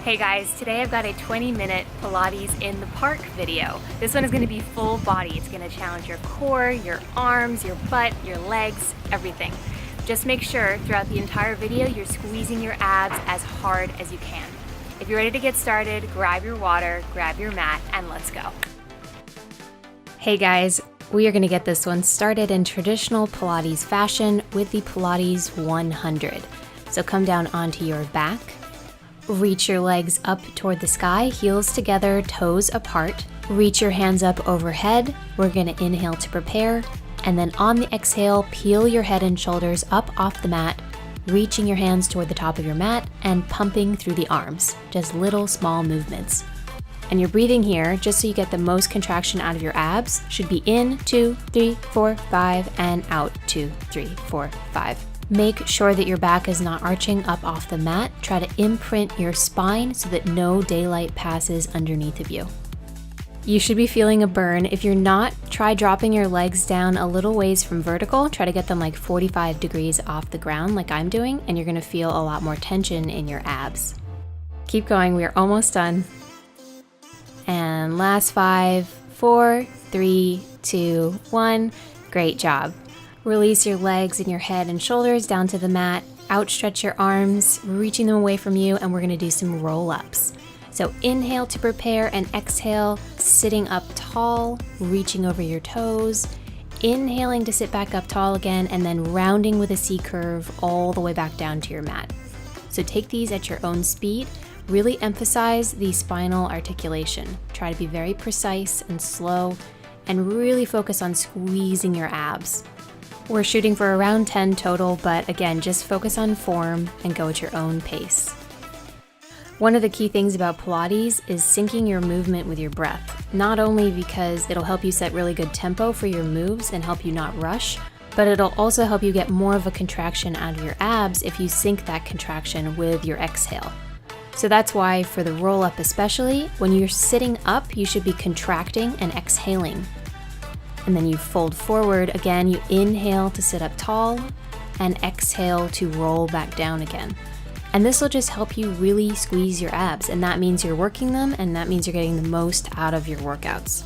Hey guys, today I've got a 20-minute Pilates in the park video. This one is going to be full body. It's going to challenge your core, your arms, your butt, your legs, everything. Just make sure throughout the entire video you're squeezing your abs as hard as you can. If you're ready to get started, grab your water, grab your mat, and let's go. Hey guys, we are going to get this one started in traditional Pilates fashion with the Pilates 100. So come down onto your back. Reach your legs up toward the sky, heels together, toes apart. Reach your hands up overhead. We're going to inhale to prepare. And then on the exhale, peel your head and shoulders up off the mat, reaching your hands toward the top of your mat and pumping through the arms. Just little small movements. And your breathing here, just so you get the most contraction out of your abs, should be in 2, 3, 4, 5, and out 2, 3, 4, 5. Make sure that your back is not arching up off the mat. Try to imprint your spine so that no daylight passes underneath of you. You should be feeling a burn. If you're not, try dropping your legs down a little ways from vertical. Try to get them like 45 degrees off the ground like I'm doing, and you're gonna feel a lot more tension in your abs. Keep going, we are almost done. And last 5, 4, 3, 2, 1. Great job. Release your legs and your head and shoulders down to the mat. Outstretch your arms, reaching them away from you, and we're going to do some roll-ups. So inhale to prepare and exhale, sitting up tall, reaching over your toes. Inhaling to sit back up tall again, and then rounding with a C curve all the way back down to your mat. So take these at your own speed. Really emphasize the spinal articulation. Try to be very precise and slow, and really focus on squeezing your abs. We're shooting for around 10 total, but again, just focus on form and go at your own pace. One of the key things about Pilates is syncing your movement with your breath, not only because it'll help you set really good tempo for your moves and help you not rush, but it'll also help you get more of a contraction out of your abs if you sync that contraction with your exhale. So that's why for the roll-up especially, when you're sitting up, you should be contracting and exhaling. And then you fold forward again, you inhale to sit up tall and exhale to roll back down again. And this will just help you really squeeze your abs, and that means you're working them, and that means you're getting the most out of your workouts.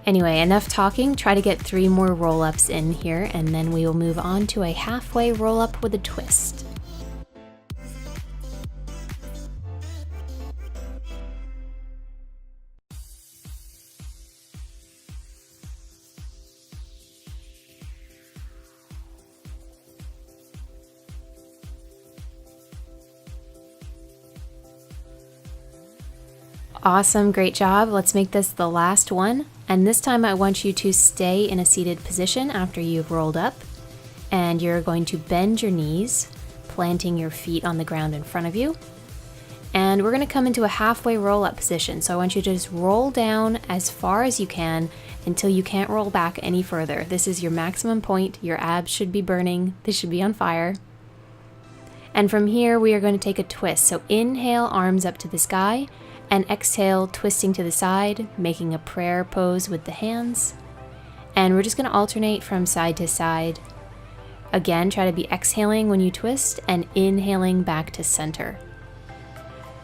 Anyway, enough talking. Try to get 3 more roll-ups in here, and then we will move on to a halfway roll-up with a twist. Awesome, great job. Let's make this the last one. And this time I want you to stay in a seated position after you've rolled up. And you're going to bend your knees, planting your feet on the ground in front of you. And we're going to come into a halfway roll-up position. So I want you to just roll down as far as you can until you can't roll back any further. This is your maximum point. Your abs should be burning. They should be on fire. And from here, we are going to take a twist. So inhale, arms up to the sky. And exhale, twisting to the side, making a prayer pose with the hands. And we're just going to alternate from side to side. Again, try to be exhaling when you twist and inhaling back to center.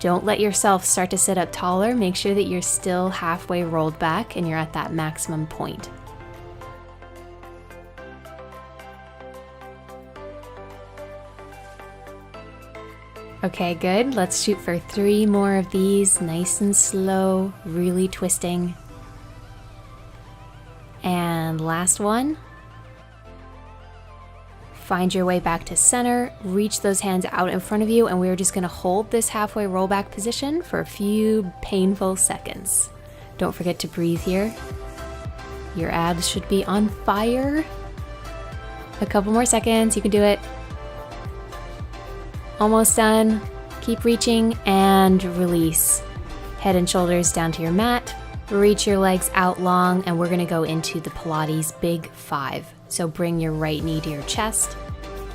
Don't let yourself start to sit up taller. Make sure that you're still halfway rolled back and you're at that maximum point. Okay, good. Let's shoot for 3 more of these, nice and slow, really twisting. And last one. Find your way back to center, reach those hands out in front of you, and we're just gonna hold this halfway rollback position for a few painful seconds. Don't forget to breathe here. Your abs should be on fire. A couple more seconds, you can do it. Almost done. Keep reaching and release. Head and shoulders down to your mat. Reach your legs out long, and we're gonna go into the Pilates Big 5. So bring your right knee to your chest.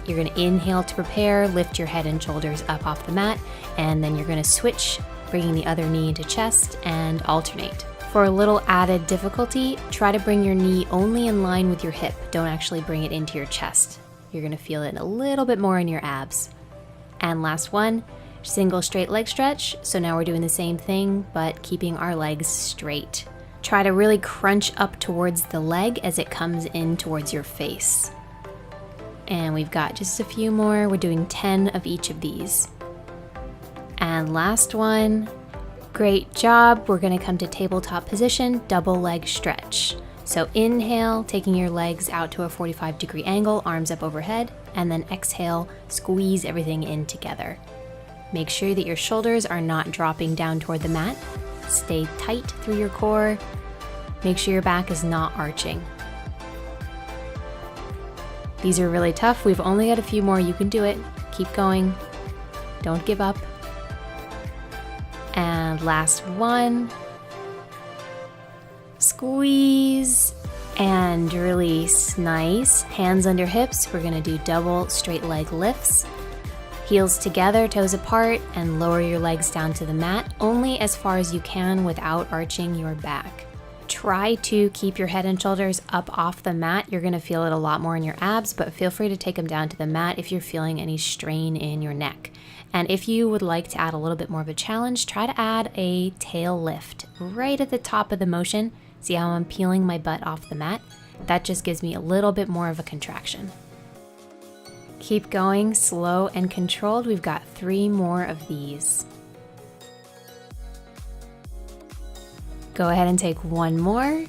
You're gonna inhale to prepare, lift your head and shoulders up off the mat, and then you're gonna switch, bringing the other knee into chest and alternate. For a little added difficulty, try to bring your knee only in line with your hip. Don't actually bring it into your chest. You're gonna feel it a little bit more in your abs. And last one, Single straight leg stretch. So now we're doing the same thing, but keeping our legs straight. Try to really crunch up towards the leg as it comes in towards your face. And we've got just a few more. We're doing 10 of each of these. And last one. Great job. We're going to come to tabletop position, double leg stretch. So inhale, taking your legs out to a 45-degree angle, arms up overhead, and then exhale, squeeze everything in together. Make sure that your shoulders are not dropping down toward the mat. Stay tight through your core. Make sure your back is not arching. These are really tough. We've only got a few more. You can do it. Keep going. Don't give up. And last one. Squeeze and release. Nice. Hands under hips. We're going to do double straight leg lifts. Heels together, toes apart, and lower your legs down to the mat, only as far as you can without arching your back. Try to keep your head and shoulders up off the mat. You're going to feel it a lot more in your abs, but feel free to take them down to the mat if you're feeling any strain in your neck. And if you would like to add a little bit more of a challenge, try to add a tail lift right at the top of the motion. See how I'm peeling my butt off the mat? That just gives me a little bit more of a contraction. Keep going, slow and controlled. We've got 3 more of these. Go ahead and take one more,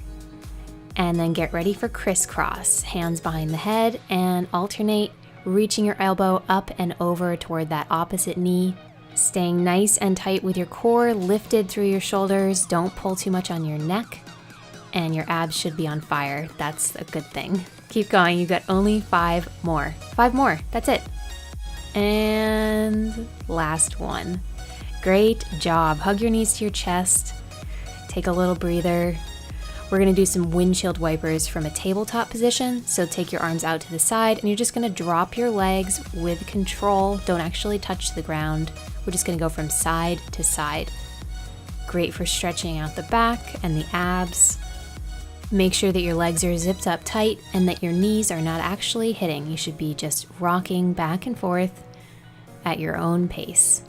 and then get ready for crisscross. Hands behind the head and alternate, reaching your elbow up and over toward that opposite knee. Staying nice and tight with your core, lifted through your shoulders. Don't pull too much on your neck, and your abs should be on fire. That's a good thing. Keep going, you've got only 5 more. 5 more, that's it. And last one. Great job. Hug your knees to your chest. Take a little breather. We're gonna do some windshield wipers from a tabletop position. So take your arms out to the side and you're just gonna drop your legs with control. Don't actually touch the ground. We're just gonna go from side to side. Great for stretching out the back and the abs. Make sure that your legs are zipped up tight and that your knees are not actually hitting. You should be just rocking back and forth at your own pace.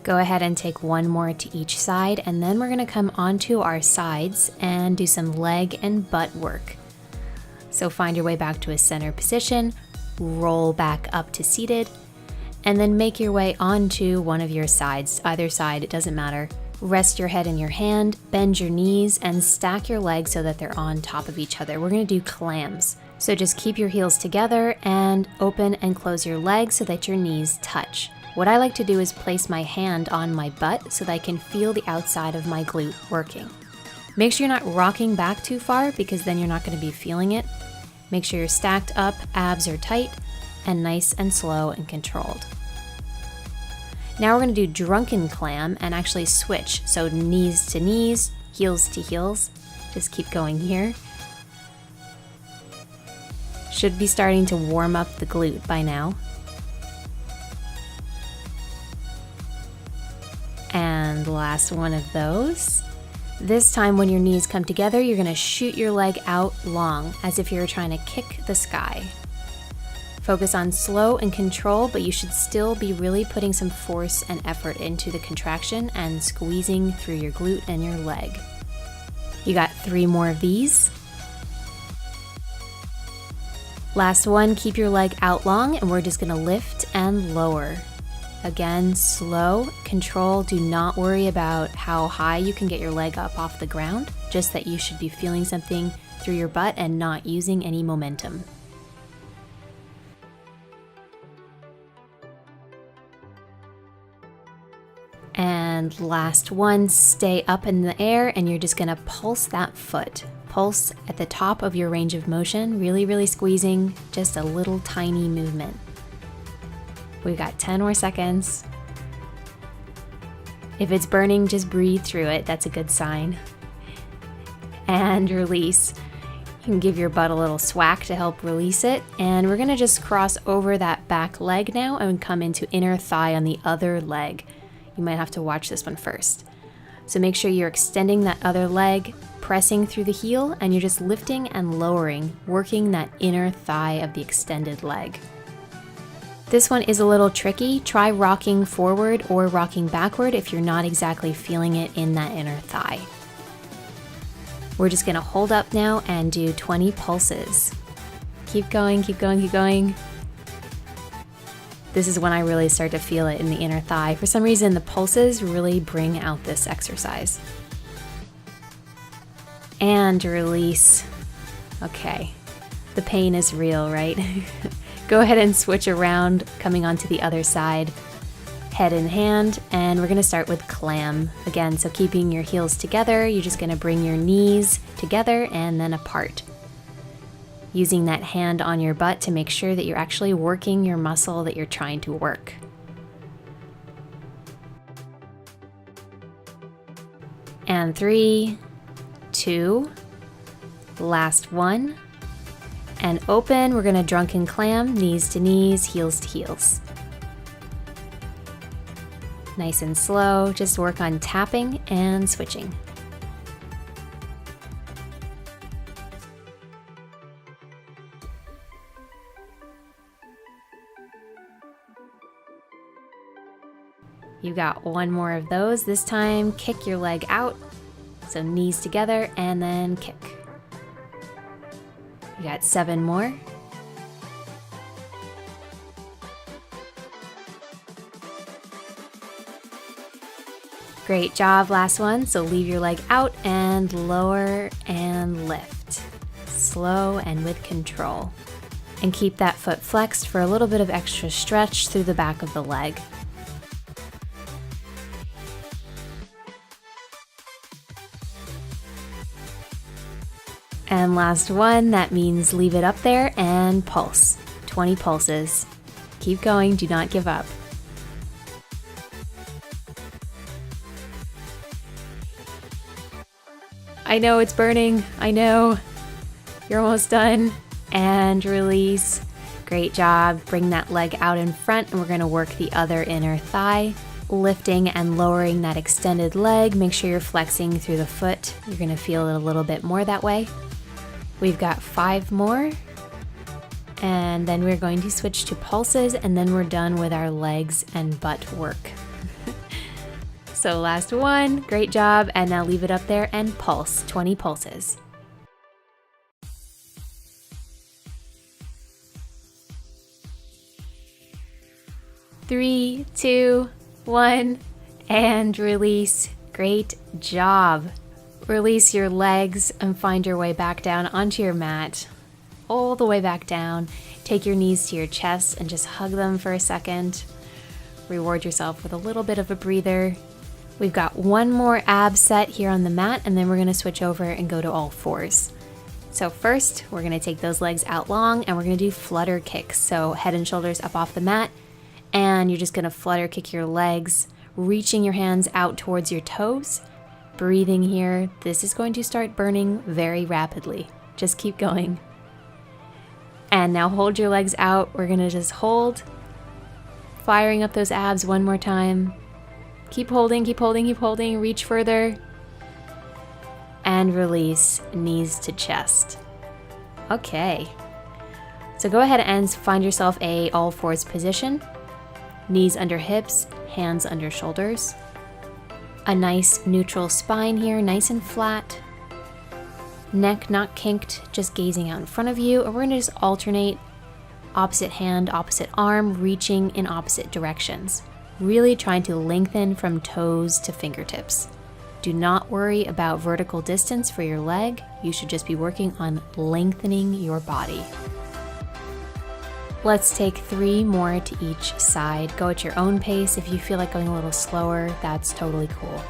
Go ahead and take one more to each side, and then we're going to come onto our sides and do some leg and butt work. So find your way back to a center position, roll back up to seated, and then make your way onto one of your sides. Either side, it doesn't matter. Rest your head in your hand, bend your knees, and stack your legs so that they're on top of each other. We're going to do clams. So just keep your heels together and open and close your legs so that your knees touch. What I like to do is place my hand on my butt so that I can feel the outside of my glute working. Make sure you're not rocking back too far because then you're not going to be feeling it. Make sure you're stacked up, abs are tight, and nice and slow and controlled. Now we're going to do drunken clam and actually switch. So knees to knees, heels to heels. Just keep going here. Should be starting to warm up the glute by now. And last one of those. This time when your knees come together, you're going to shoot your leg out long as if you're trying to kick the sky. Focus on slow and control, but you should still be really putting some force and effort into the contraction and squeezing through your glute and your leg. You got 3 more of these. Last one, keep your leg out long, and we're just gonna lift and lower. Again, slow, control, do not worry about how high you can get your leg up off the ground, just that you should be feeling something through your butt and not using any momentum. And last one, stay up in the air and you're just gonna pulse that foot. Pulse at the top of your range of motion, really, really squeezing, just a little tiny movement. We've got 10 more seconds. If it's burning, just breathe through it. That's a good sign. And release. You can give your butt a little swack to help release it. And we're gonna just cross over that back leg now and come into inner thigh on the other leg. You might have to watch this one first. So make sure you're extending that other leg, pressing through the heel, and you're just lifting and lowering, working that inner thigh of the extended leg. This one is a little tricky. Try rocking forward or rocking backward if you're not exactly feeling it in that inner thigh. We're just gonna hold up now and do 20 pulses. Keep going, keep going, keep going. This is when I really start to feel it in the inner thigh. For some reason, the pulses really bring out this exercise. And release. Okay, the pain is real, right? Go ahead and switch around, coming onto the other side, head in hand, and we're gonna start with clam. Again, so keeping your heels together, you're just gonna bring your knees together and then apart. Using that hand on your butt to make sure that you're actually working your muscle that you're trying to work. And 3, 2, last one. And open, we're gonna drunken clam, knees to knees, heels to heels. Nice and slow, just work on tapping and switching. You got one more of those. This time, kick your leg out. So knees together and then kick. You got 7 more. Great job, last one. So leave your leg out and lower and lift. Slow and with control. And keep that foot flexed for a little bit of extra stretch through the back of the leg. And last one, that means leave it up there and pulse. 20 pulses. Keep going, do not give up. I know it's burning, I know. You're almost done. And release. Great job. Bring that leg out in front and we're gonna work the other inner thigh. Lifting and lowering that extended leg. Make sure you're flexing through the foot. You're gonna feel it a little bit more that way. We've got 5 more, and then we're going to switch to pulses, and then we're done with our legs and butt work. So last one, great job, and now leave it up there and pulse, 20 pulses. Three, 2, 1, and release. Great job. Release your legs and find your way back down onto your mat. All the way back down. Take your knees to your chest and just hug them for a second. Reward yourself with a little bit of a breather. We've got one more ab set here on the mat, and then we're gonna switch over and go to all fours. So first, we're gonna take those legs out long and we're gonna do flutter kicks. So head and shoulders up off the mat, and you're just gonna flutter kick your legs, reaching your hands out towards your toes. Breathing here. This is going to start burning very rapidly. Just keep going. And now hold your legs out. We're gonna just hold. Firing up those abs one more time. Keep holding, keep holding, keep holding. Reach further. And release, knees to chest. Okay. So go ahead and find yourself a all fours position. Knees under hips, hands under shoulders. A nice neutral spine here, nice and flat. Neck not kinked, just gazing out in front of you. And we're gonna just alternate opposite hand, opposite arm, reaching in opposite directions. Really trying to lengthen from toes to fingertips. Do not worry about vertical distance for your leg. You should just be working on lengthening your body. Let's take 3 more to each side. Go at your own pace. If you feel like going a little slower, that's totally cool.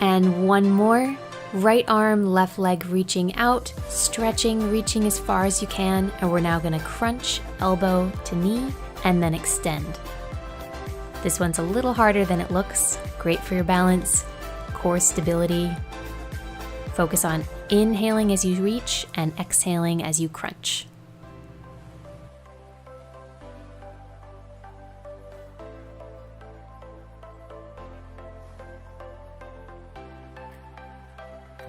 And one more. Right arm, left leg reaching out, stretching, reaching as far as you can. And we're now gonna crunch elbow to knee and then extend. This one's a little harder than it looks. Great for your balance, core stability. Focus on inhaling as you reach and exhaling as you crunch.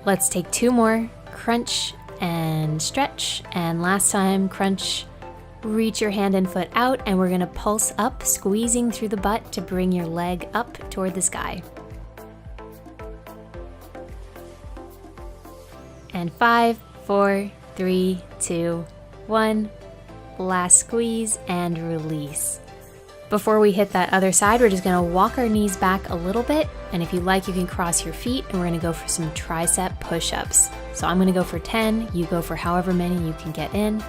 Let's take 2 more. crunch and stretch, and last time, crunch, reach your hand and foot out, and we're gonna pulse up, squeezing through the butt to bring your leg up toward the sky. And 5, 4, 3, 2, 1. Last squeeze and release. Before we hit that other side, we're just gonna walk our knees back a little bit, and if you like, you can cross your feet, and we're gonna go for some tricep push-ups. So I'm gonna go for 10, you go for however many you can get in.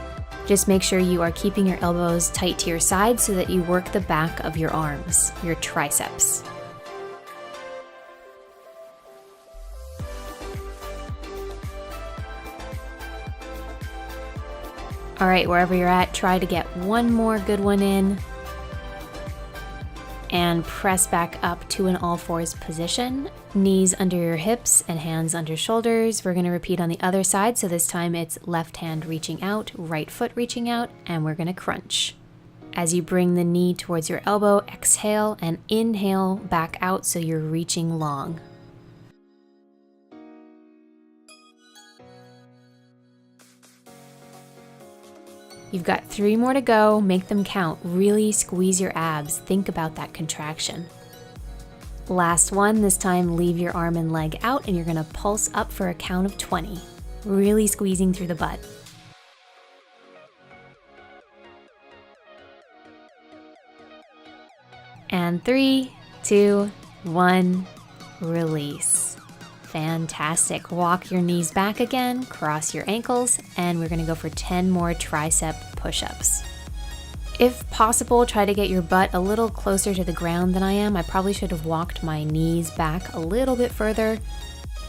Just make sure you are keeping your elbows tight to your sides so that you work the back of your arms, your triceps. All right, wherever you're at, try to get one more good one in and press back up to an all fours position. Knees under your hips and hands under shoulders. We're gonna repeat on the other side. So this time it's left hand reaching out, right foot reaching out, and we're gonna crunch. As you bring the knee towards your elbow, exhale and inhale back out so you're reaching long. You've got 3 more to go, make them count. Really squeeze your abs, think about that contraction. Last one, this time leave your arm and leg out and you're gonna pulse up for a count of 20. Really squeezing through the butt. And 3, 2, 1, release. Fantastic. Walk your knees back again, cross your ankles, and we're gonna go for 10 more tricep push-ups. If possible, try to get your butt a little closer to the ground than I am. I probably should have walked my knees back a little bit further.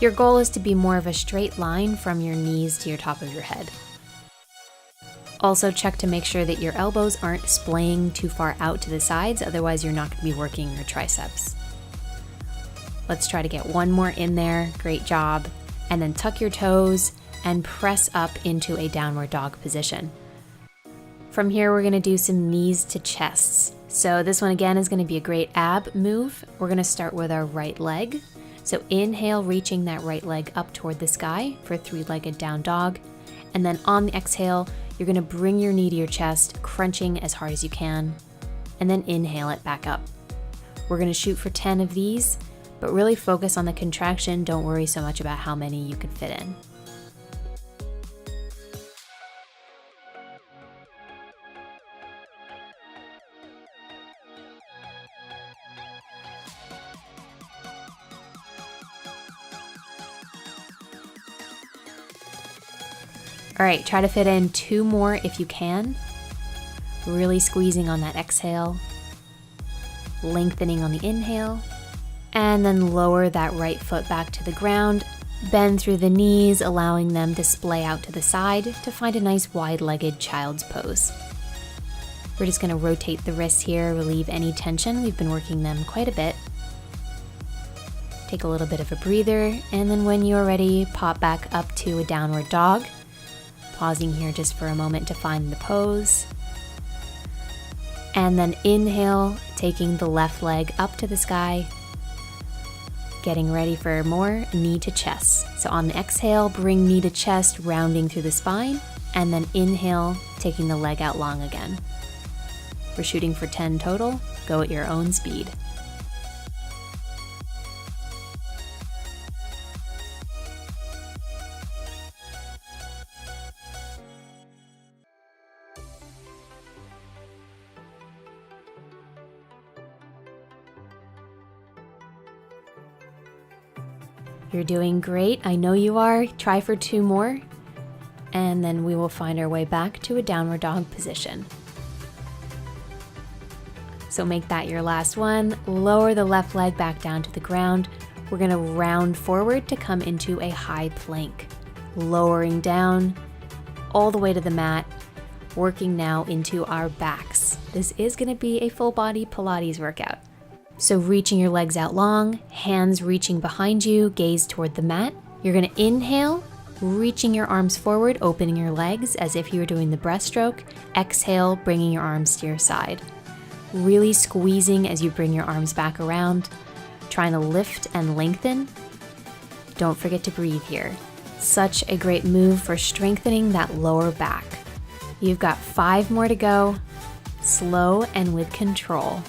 Your goal is to be more of a straight line from your knees to your top of your head. Also check to make sure that your elbows aren't splaying too far out to the sides, otherwise you're not gonna be working your triceps. Let's try to get one more in there, great job. And then tuck your toes and press up into a downward dog position. From here, we're gonna do some knees to chests. So this one again is gonna be a great ab move. We're gonna start with our right leg. So inhale, reaching that right leg up toward the sky for 3-legged down dog. And then on the exhale, you're gonna bring your knee to your chest, crunching as hard as you can, and then inhale it back up. We're gonna shoot for 10 of these, but really focus on the contraction. Don't worry so much about how many you can fit in. All right, try to fit in 2 more if you can. Really squeezing on that exhale, lengthening on the inhale, and then lower that right foot back to the ground. Bend through the knees, allowing them to splay out to the side to find a nice wide-legged child's pose. We're just gonna rotate the wrists here, relieve any tension. We've been working them quite a bit. Take a little bit of a breather, and then when you're ready, pop back up to a downward dog. Pausing here just for a moment to find the pose. And then inhale, taking the left leg up to the sky. Getting ready for more knee to chest. So on the exhale, bring knee to chest, rounding through the spine, and then inhale, taking the leg out long again. We're shooting for 10 total. Go at your own speed. You're doing great. I know you are. Try for 2 more, and then we will find our way back to a downward dog position. So make that your last one. Lower the left leg back down to the ground. We're gonna round forward to come into a high plank. Lowering down all the way to the mat, working now into our backs. This is gonna be a full body Pilates workout. So reaching your legs out long, hands reaching behind you, gaze toward the mat. You're gonna inhale, reaching your arms forward, opening your legs as if you were doing the breaststroke. Exhale, bringing your arms to your side. Really squeezing as you bring your arms back around, trying to lift and lengthen. Don't forget to breathe here. Such a great move for strengthening that lower back. You've got 5 more to go, slow and with control.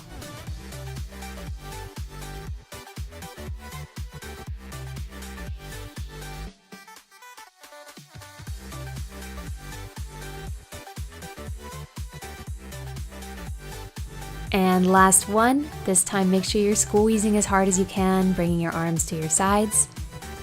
And last one, this time make sure you're squeezing as hard as you can, bringing your arms to your sides.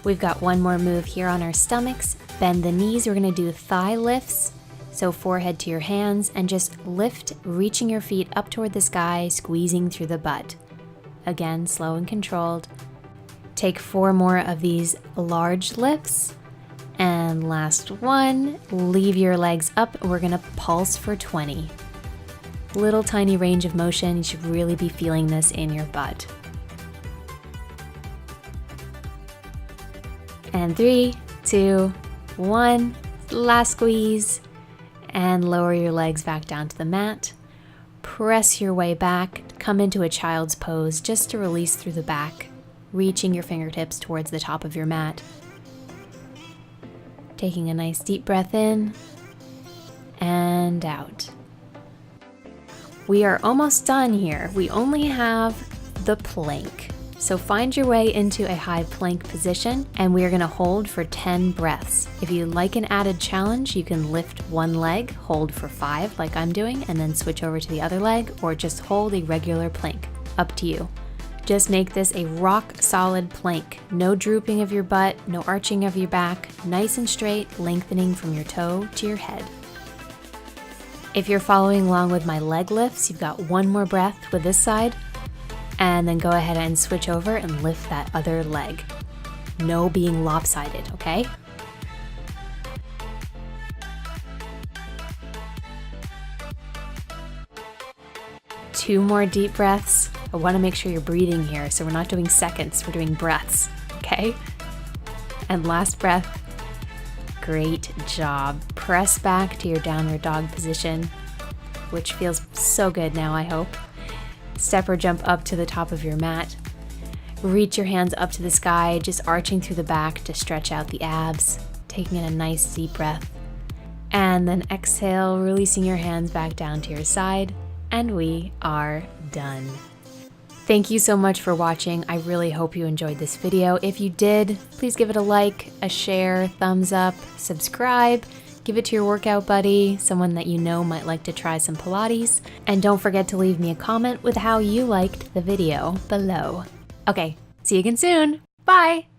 We've got one more move here on our stomachs. Bend the knees, we're gonna do thigh lifts. So forehead to your hands and just lift, reaching your feet up toward the sky, squeezing through the butt. Again, slow and controlled. Take 4 more of these large lifts. And last one, leave your legs up. We're gonna pulse for 20. Little tiny range of motion. You should really be feeling this in your butt. And 3, 2, 1, last squeeze. And lower your legs back down to the mat. Press your way back, come into a child's pose just to release through the back, reaching your fingertips towards the top of your mat. Taking a nice deep breath in and out. We are almost done here. We only have the plank. So find your way into a high plank position, and we are gonna hold for 10 breaths. If you like an added challenge, you can lift one leg, hold for 5 like I'm doing, and then switch over to the other leg, or just hold a regular plank. Up to you. Just make this a rock solid plank. No drooping of your butt, no arching of your back, nice and straight, lengthening from your toe to your head. If you're following along with my leg lifts, you've got one more breath with this side, and then go ahead and switch over and lift that other leg. No being lopsided, okay? Two more deep breaths. I want to make sure you're breathing here, so we're not doing seconds, we're doing breaths, okay? And last breath. Great job. Press back to your downward dog position, which feels so good now, I hope. Step or jump up to the top of your mat. Reach your hands up to the sky, just arching through the back to stretch out the abs, taking in a nice deep breath. And then exhale, releasing your hands back down to your side, and we are done. Thank you so much for watching. I really hope you enjoyed this video. If you did, please give it a like, a share, thumbs up, subscribe. Give it to your workout buddy, someone that you know might like to try some Pilates. And don't forget to leave me a comment with how you liked the video below. Okay, see you again soon. Bye!